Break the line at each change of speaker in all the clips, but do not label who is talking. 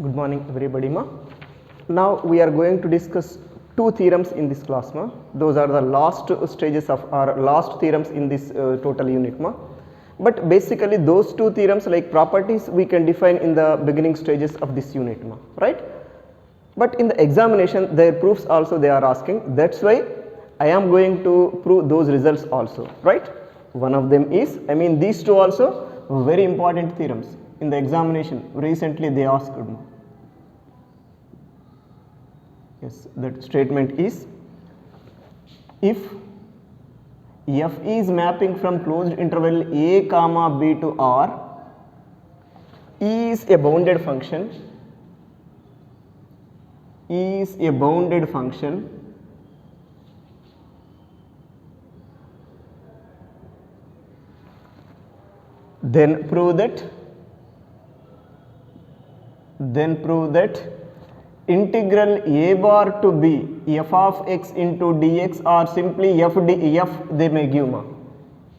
Good morning everybody ma. Now we are going to discuss two theorems in this class ma. Those are the last stages of our last theorems in this total unit ma. But basically those two theorems like properties we can define in the beginning stages of this unit ma, right? But in the examination their proofs also they are asking, that's why I am going to prove those results also, right? One of them is, these two also very important theorems in the examination recently they asked me. Yes, that statement is, if f is mapping from closed interval a comma b to R is a bounded function, then prove that integral a bar to b f of x into dx or simply f they may give ma,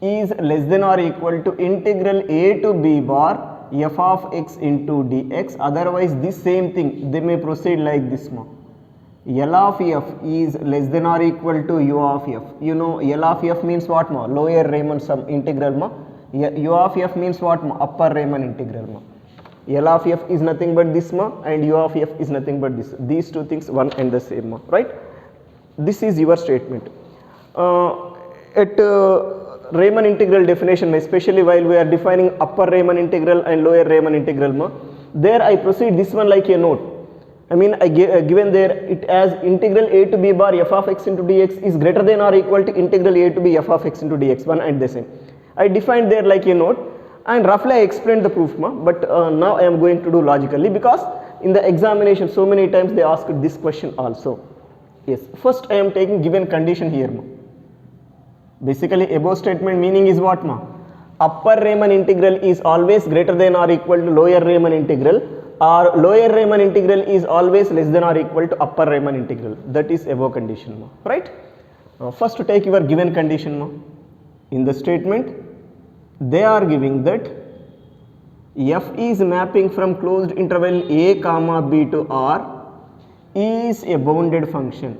is less than or equal to integral a to b bar f of x into dx. Otherwise this same thing they may proceed like this ma, L of f is less than or equal to u of f. You know L of f means what ma? Lower Riemann sum integral ma. U of f means what ma? Upper Riemann integral ma. L of f is nothing but this ma, and U of f is nothing but this. These two things one and the same ma, right? This is your statement. At Riemann integral definition, especially while we are defining upper Riemann integral and lower Riemann integral ma, there I proceed this one like a note. I given there it as integral a to b bar f of x into dx is greater than or equal to integral a to b f of x into dx, one and the same. I defined there like a note and roughly I explained the proof ma, but now I am going to do logically, because in the examination so many times they asked this question also. Yes, first I am taking given condition here ma. Basically above statement meaning is what ma? Upper Riemann integral is always greater than or equal to lower Riemann integral, or lower Riemann integral is always less than or equal to upper Riemann integral. That is above condition ma, right? First to take your given condition ma. In the statement they are giving that f is mapping from closed interval a comma b to R is a bounded function.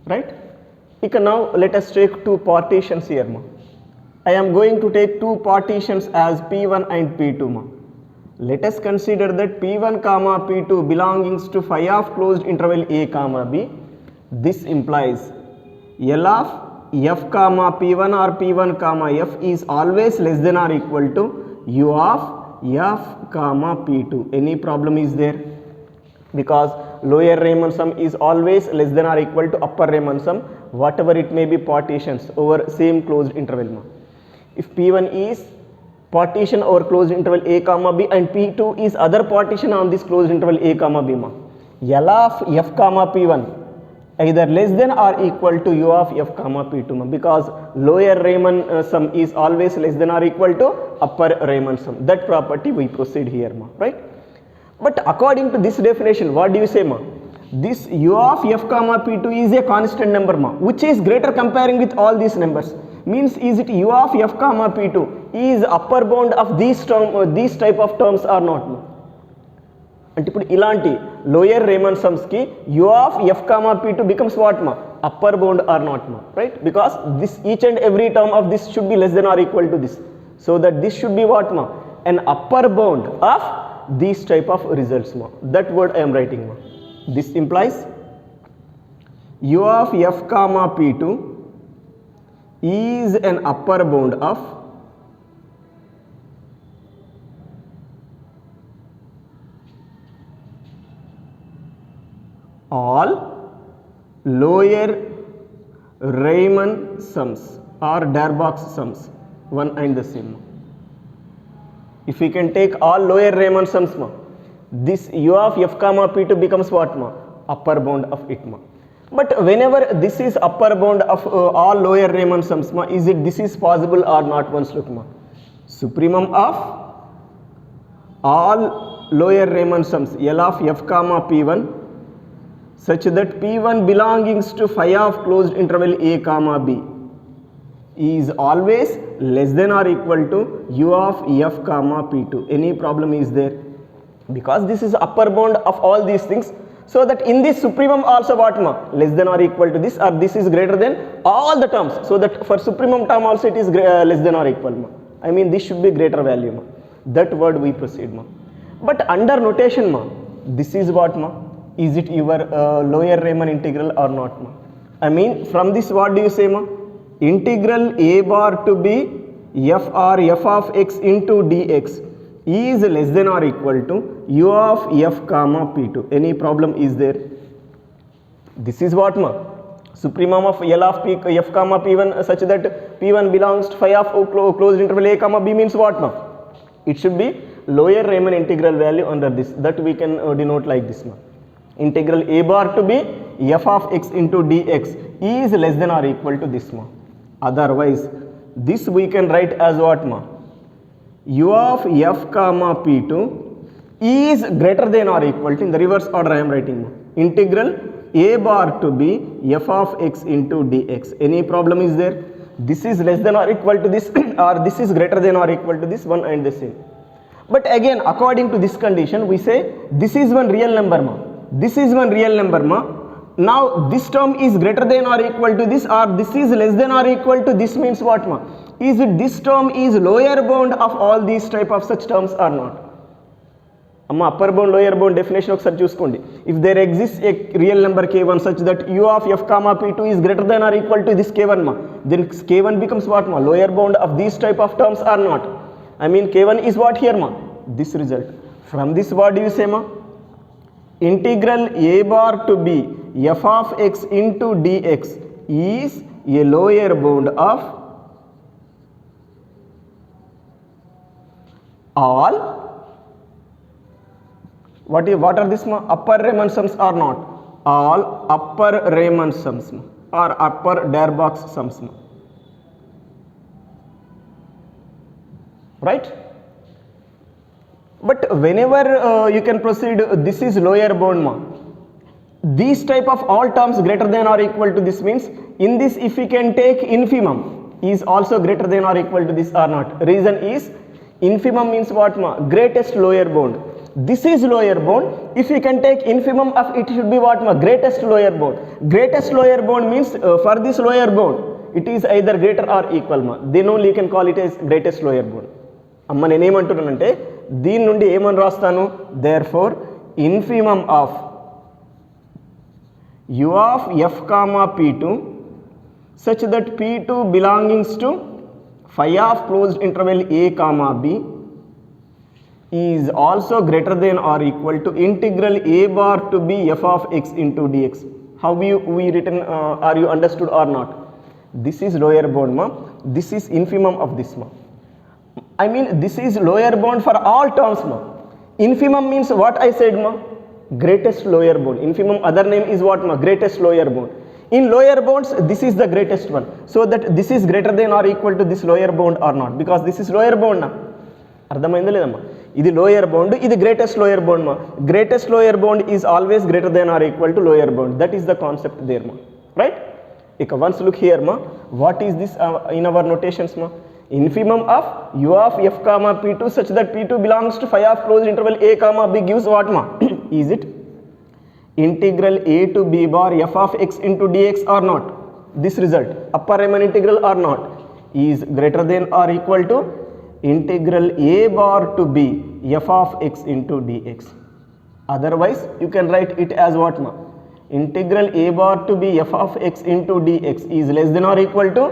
Right? Now let us take two partitions here ma. I am going to take two partitions as P1 and P2 ma. Let us consider that P1 comma P2 belongs to phi of closed interval a comma b. This implies L of f comma P1 or P1 comma f is always less than or equal to u of f comma P2. Any problem is there? Because lower Riemann sum is always less than or equal to upper Riemann sum, whatever it may be partitions over same closed interval ma. If P1 is partition over closed interval a comma b and P2 is other partition on this closed interval a comma b ma, L of f comma P1 either less than or equal to u of f comma P2 ma, because lower Riemann sum is always less than or equal to upper Riemann sum. That property we proceed here ma, right? But according to this definition, what do you say ma? This u of f comma P2 is a constant number ma, which is greater comparing with all these numbers. Means is it u of f comma P2 is upper bound of these type of terms or not ma? అంటే ఇప్పుడు ఇలాంటి lower Raman sums కి u of f comma P2 becomes what ma? Upper bound or not ma, right? Because this each and every term of this should be less than or equal to this, so that this should be what ma? An upper bound of these type of results ma. That word I am writing ma. This implies u of f comma P2 is an upper bound of all lower Riemann sums or Darboux sums, one and the same. If we can take all lower Riemann sums ma, this u of f comma P2 becomes what ma? Upper bound of it ma. But whenever this is upper bound of all lower Riemann sums ma, this is possible or not? Once look ma. Supremum of all lower Riemann sums L of f comma P1 such that P1 belongs to phi of closed interval a comma b is always less than or equal to u of f comma p2. Any problem is there? Because this is upper bound of all these things, so that in this supremum also what ma, less than or equal to this, or this is greater than all the terms, so that for supremum term also it is less than or equal ma. I mean this should be greater value ma. That word we proceed ma. But under notation ma, this is what ma, is it your lower Riemann integral or not ma? I mean from this what do you say ma? Integral a bar to b f or f of x into dx is less than or equal to u of f comma p2. Any problem is there? This is what ma, supremum of L of p f comma p1 such that p1 belongs to phi of closed interval a comma b means what ma? It should be lower Riemann integral value under this, that we can denote like this ma. Integral a bar to b f of x into dx is less than or equal to this ma. Otherwise this we can write as what ma, u of f comma p2 is greater than or equal to, in the reverse order I am writing ma, integral a bar to b f of x into dx. Any problem is there? This is less than or equal to this or this is greater than or equal to this, one and the same. But again according to this condition we say this is one real number ma, this is one real number ma. Now this term is greater than or equal to this, or this is less than or equal to this means what ma? Is it this term is lower bound of all these type of such terms or not? Amma upper bound lower bound definition ఒకసారి చూసుకోండి. If there exists a real number k1 such that u of f comma p2 is greater than or equal to this k1 ma, then k1 becomes what ma, lower bound of these type of terms or not? I mean k1 is what here ma, this result. From this what do you say ma? Integral a bar to b f of x into dx is a lower bound of all, what are this ma, upper Riemann sums or not? All upper Riemann sums ma, or upper Darboux sums ma. Right? But whenever you can proceed, this is lower bound ma, these type of all terms greater than or equal to this means in this if we can take infimum is also greater than or equal to this or not. Reason is infimum means what ma, greatest lower bound. This is lower bound, if we can take infimum of it should be what ma, greatest lower bound. Greatest lower bound means for this lower bound it is either greater or equal ma, then only you can call it as greatest lower bound. అమ్మ నేనేమంటున్నానంటే దీని నుండి ఏమని రాస్తాను, therefore infimum of u of f comma p2 such that p2 belongs to phi of closed interval a comma b is also greater than or equal to integral a bar to b f of x into dx. How we written, are you understood or not? This is lower bound ma, this is infimum of this ma. I mean this is lower bound for all terms ma. Infimum means what I said ma, greatest lower bound. Infimum other name is what ma, greatest lower bound. In lower bounds this is the greatest one, so that this is greater than or equal to this lower bound or not, because this is lower bound na. అర్థమైందా లేదమ్మా? ఇది lower bound, ఇది greatest lower bound మా. Greatest lower bound is always greater than or equal to lower bound. That is the concept there మా, right? ఇక once look here మా, what is this in our notations మా? Infimum of u of f comma p2 such that p2 belongs to phi of closed interval a comma b gives what ma? Is it integral a to b bar f of x into dx or not? This result upper Riemann integral or not is greater than or equal to integral a bar to b f of x into dx. Otherwise you can write it as what ma? Integral a bar to b f of x into dx is less than or equal to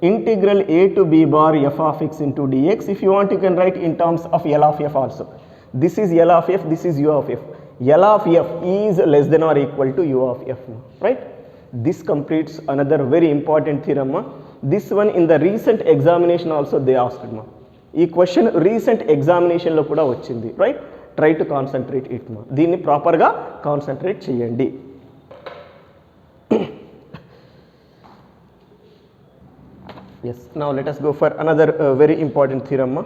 integral a to b bar f of x into dx. If you want you can write in terms of L of f also. This is L of f, this is u of f. L of f is less than or equal to u of f, right? This completes another very important theorem. This one in the recent examination also they asked ma. ఈ question recent ఎగ్జామినేషన్లో కూడా వచ్చింది, right? Try to concentrate it మా, దీన్ని ప్రాపర్గా concentrate చేయండి. Yes, now let us go for another very important theorem ma.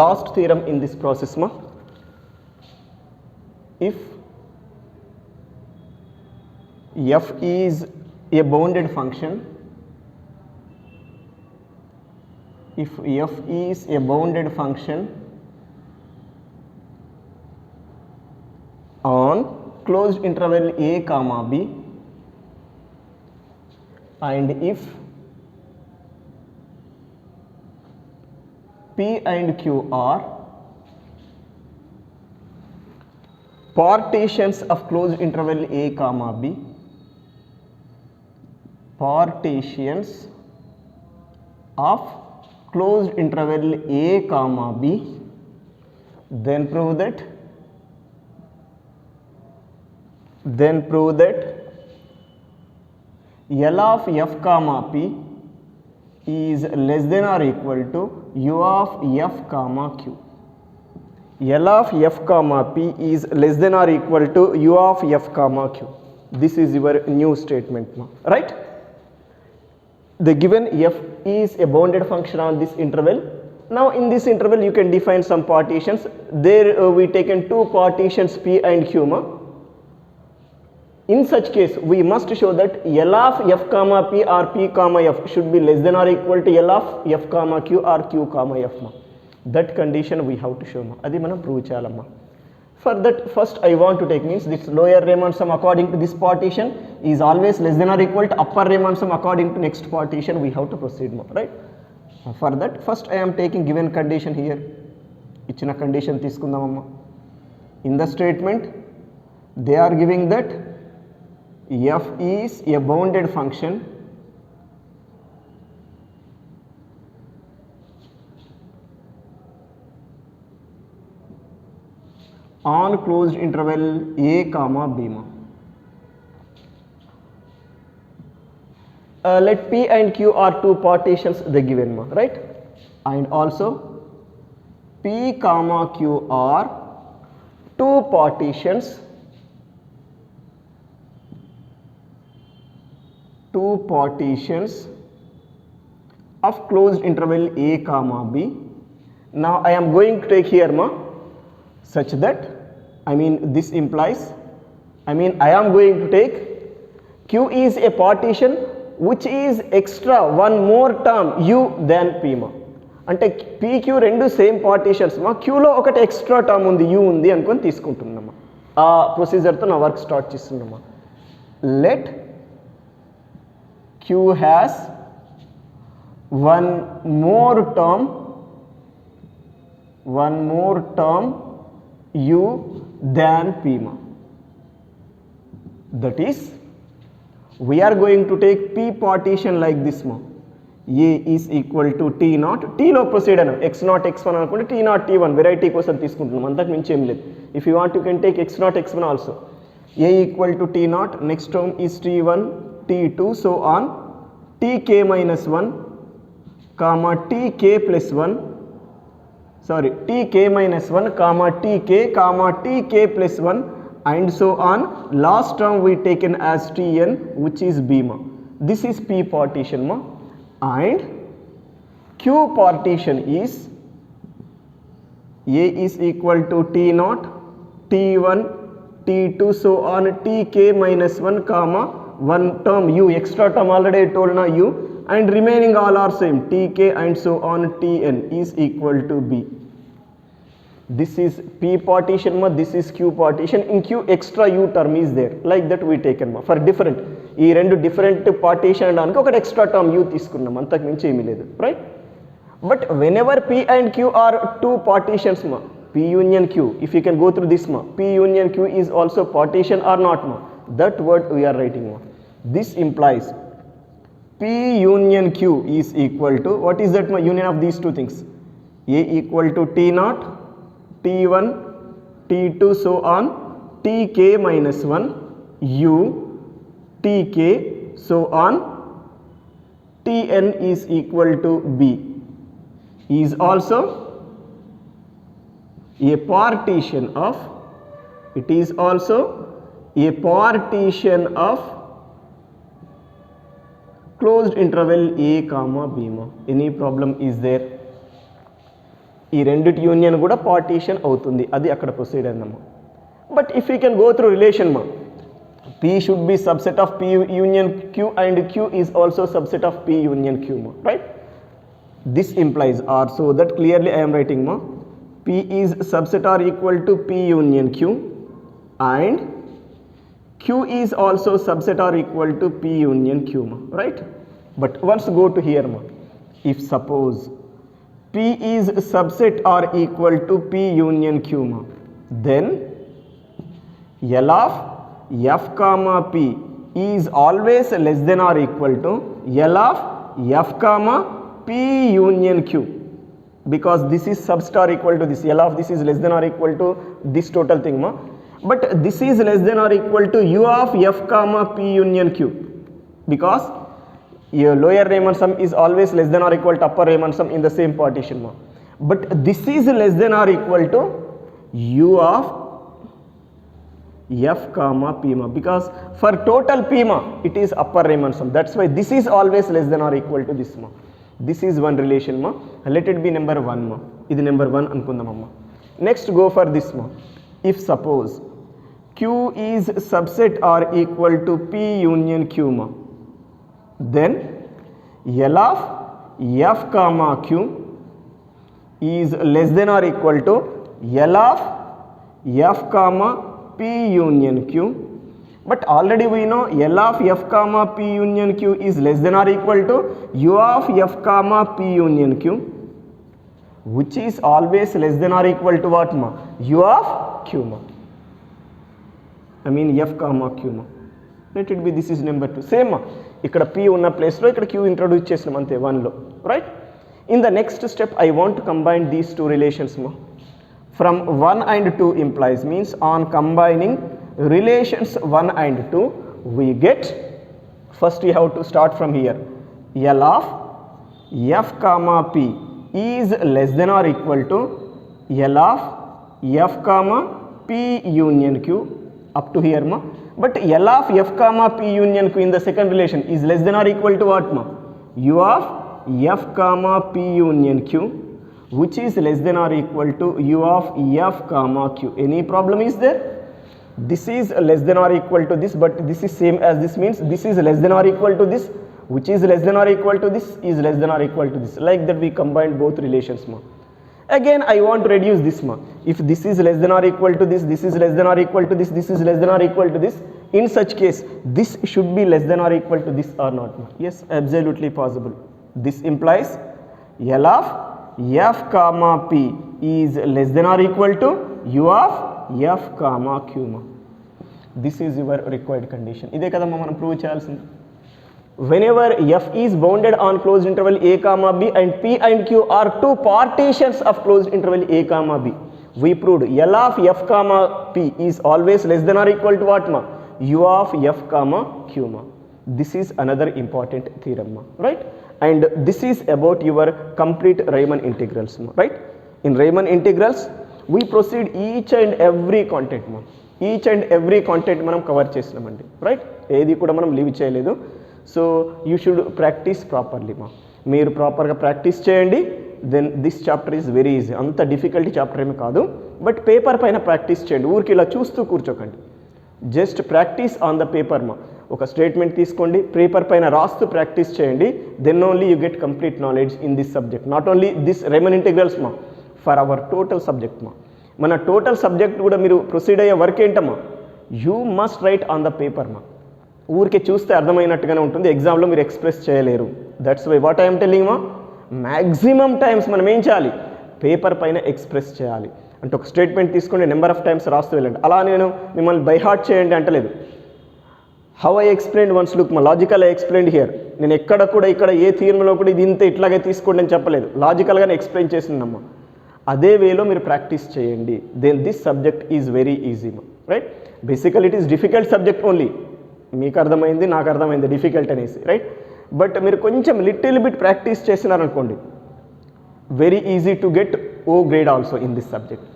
Last theorem in this process ma. If f is a bounded function if f is a bounded function on closed interval a comma b, and if p and q are partitions of closed interval a comma b, partitions of closed interval a comma b, then prove that L of f comma p is less than or equal to u of f comma q. L of f comma p is less than or equal to u of f comma q. This is your new statement, right? The given f is a bounded function on this interval. Now in this interval you can define some partitions. There we taken two partitions p and q. In such case we must show that L of f comma p or p comma f should be less than or equal to L of f comma q or q comma f. That condition we have to show. Adi manam prove cheyalama. For that, first I want to take means this lower Riemann sum according to this partition is always less than or equal to upper Riemann sum according to next partition. We have to proceed more, right? For that, first I am taking given condition here. Ichina condition teeskundamamma. In the statement they are giving that f is a bounded function on closed interval a comma b. Let p and q are two partitions they given, right? And also p comma q are two partitions of closed interval a comma b. Now I am going to take here such that this implies I am going to take q is a partition which is extra one more term u than p. అంటే pq రెండు same partitions qలో ఒకటి extra term ఉంది u ఉంది అనుకొని తీసుకుంటున్నామా. ఆ ప్రొసీజర్తో నా work start చేస్తున్నామా. Let q has one more term u than p. That is, we are going to take p partition like this. A is equal to t naught, t లో proceed అయినా x naught x1 అనుకుంటే t naught t1 variety కోసం తీసుకుంటున్నాం, అంతకు మించి ఏం లేదు. If you want you can take x naught x1 also. A equal to t naught, next term is t1 t2 so on tk minus 1 comma tk plus 1, sorry tk minus 1 comma tk plus 1 and so on. Last term we taken as tn which is b. This is p partition and q partition is A is equal to t naught t1 t2 so on tk minus 1 comma one term u, extra term already I told now u, and remaining all are same tk and so on tn is equal to b. This is p partition this is q partition. In q extra u term is there, like that we taken for different ఈ రెండు different partition అనడానికి ఒకటి extra term u తీసుకున్నాం, అంతకు మించి ఏమీ లేదు, right? But when ever p and q are two partitions p union q, if you can go through this p union q is also partition or not that word we are writing. This implies p union q is equal to, what is that union of these two things? A equal to t naught t1 t2 so on tk minus 1 u tk so on tn is equal to b is also a partition of, it is also a partition of closed interval a comma b. Any problem is there? ఈ రెండిటి union కూడా partition అవుతుంది, అది అక్కడ proceed అయిందమ్మా. But if you can go through relation p should be subset of p union q and q is also subset of p union q, right? this implies or so that clearly I am writing ma P is subset or equal to P union Q and Q is also subset or equal to P union Q ma, right? But once go to here ma, if suppose P is subset or equal to P union Q ma, then L of F comma P is always less than or equal to L of F comma P union Q, because this is subset or equal to this, L of this is less than or equal to this total thing ma, but this is less than or equal to U of F comma P union Q, because your lower Riemann sum is always less than or equal to upper Riemann sum in the same partition ma, but this is less than or equal to U of F comma P ma, because for total P ma it is upper Riemann sum, that's why this is always less than or equal to this ma. This is one relation ma, let it be number 1 ma, this number 1 anukundam amma. Next go for this ma, if suppose Q is subset or equal to P union Q ma, then L of F comma Q is less than or equal to L of F comma P union Q, but already we know L of F comma P union Q is less than or equal to U of F comma P union Q, which is always less than or equal to what ma? U of Q ma, I mean F comma Q ma. Let it be this is number 2, same ma, ikkada P unna place lo ikkada Q introduce chesinam ante 1 lo, right? In the next step I want to combine these two relations ma. From 1 and 2 implies means on combining relations 1 and 2 we get, first we have to start from here, L of F comma P is less than or equal to L of F comma P union Q up to here ma, but L of F comma P union Q in the second relation is less than or equal to what ma? U of F comma P union Q, which is less than or equal to U of F comma Q. Any problem is there? This is less than or equal to this, but this is same as this, means this is less than or equal to this, which is less than or equal to this is less than or equal to this, like that we combined both relations ma. Again I want to reduce this ma, if this is less than or equal to this, this is less than or equal to this, this is less than or equal to this, in such case this should be less than or equal to this or not ma? Yes, absolutely possible. This implies L of F comma P is less than or equal to U of F comma Q ma. This is your required condition. Ide kada మనం prove చేయాల్సింది. Whenever F is bounded on closed interval a comma b and P and Q are two partitions of closed interval a comma b, we proved L of F comma P is always less than or equal to what ma? U of F comma Q ma. This is another important theorem ma, right? And this is about your complete Riemann integrals ma, right? In Riemann integrals we proceed each and every content ma, each and every content మనం cover చేసినామండి, right? ఏది కూడా మనం leave చేయలేదు. So you should practice properly మా, మీరు ప్రాపర్గా practice చేయండి, then this chapter is very easy, అంత డిఫికల్టీ చాప్టర్ ఏమి కాదు, బట్ పేపర్ పైన ప్రాక్టీస్ చేయండి, ఊరికి ఇలా చూస్తూ కూర్చోకండి, just practise on the paper మా. ఒక స్టేట్మెంట్ తీసుకోండి, పేపర్ పైన రాస్తూ ప్రాక్టీస్ చేయండి, then only you get complete knowledge in this subject, not only this Riemann integrals మా, ఫర్ అవర్ టోటల్ సబ్జెక్ట్ మా. మన టోటల్ సబ్జెక్ట్ కూడా మీరు ప్రొసీడ్ అయ్యే వర్క్ ఏంటమ్మా, you must write on the paper మా. ఊరికే చూస్తే అర్థమైనట్టుగానే ఉంటుంది, ఎగ్జామ్లో మీరు ఎక్స్ప్రెస్ చేయలేరు. That's why what I'm telling మా, మ్యాక్సిమం టైమ్స్ మనం ఏం చేయాలి, పేపర్ పైన ఎక్స్ప్రెస్ చేయాలి. అంటే ఒక స్టేట్మెంట్ తీసుకోండి, నెంబర్ ఆఫ్ టైమ్స్ రాస్తూ వెళ్ళండి. అలా నేను మిమ్మల్ని బై హార్ట్ చేయండి అంటలేదు. How I explain once look మా, లాజికల్ ఐ ఎక్స్ప్లెయిన్డ్ హియర్. నేను ఎక్కడ కూడా ఇక్కడ ఏ థియరీలో కూడా ఇది ఇంత ఇట్లాగే తీసుకోండి అని చెప్పలేదు, లాజికల్గానే ఎక్స్ప్లెయిన్ చేసిందమ్మా. అదే వేలో మీరు ప్రాక్టీస్ చేయండి, then this subject is very easy మా, right? Basically it is difficult subject only, మీకు అర్థమైంది నాకు అర్థమైంది డిఫికల్ట్ అనేసి, రైట్? బట్ మీరు కొంచెం లిటిల్ బిట్ ప్రాక్టీస్ చేసినారనుకోండి, very easy to get O grade also in this subject.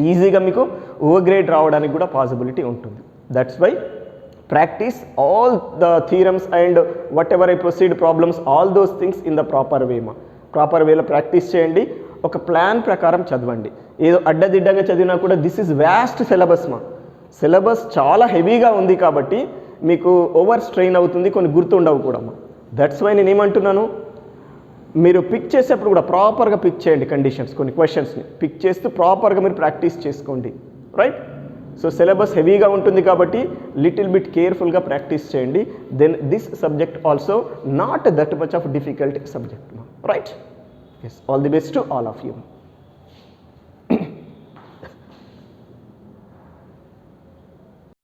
ఈజీగా మీకు ఓ గ్రేడ్ రావడానికి కూడా పాసిబిలిటీ ఉంటుంది. That's why practise all the theorems and whatever I proceed problems, all those things in the proper way మా. Proper వేలో practice చేయండి, ఒక plan ప్రకారం చదవండి. ఏదో అడ్డదిడ్డంగా చదివినా కూడా దిస్ ఈజ్ వ్యాస్ట్ సిలబస్ మా, సిలబస్ చాలా హెవీగా ఉంది కాబట్టి మీకు ఓవర్ స్ట్రెయిన్ అవుతుంది, కొన్ని గుర్తుండవు కూడా మా. దట్స్ వై నేను ఏమంటున్నాను, మీరు పిక్ చేసేటప్పుడు కూడా ప్రాపర్గా పిక్ చేయండి కండిషన్స్, కొన్ని క్వశ్చన్స్ని పిక్ చేస్తూ ప్రాపర్గా మీరు ప్రాక్టీస్ చేసుకోండి, రైట్. సో సిలబస్ హెవీగా ఉంటుంది కాబట్టి లిటిల్ బిట్ కేర్ఫుల్గా ప్రాక్టీస్ చేయండి. Then this subject also not that much of difficult subject, right. Yes, all the best to all of you.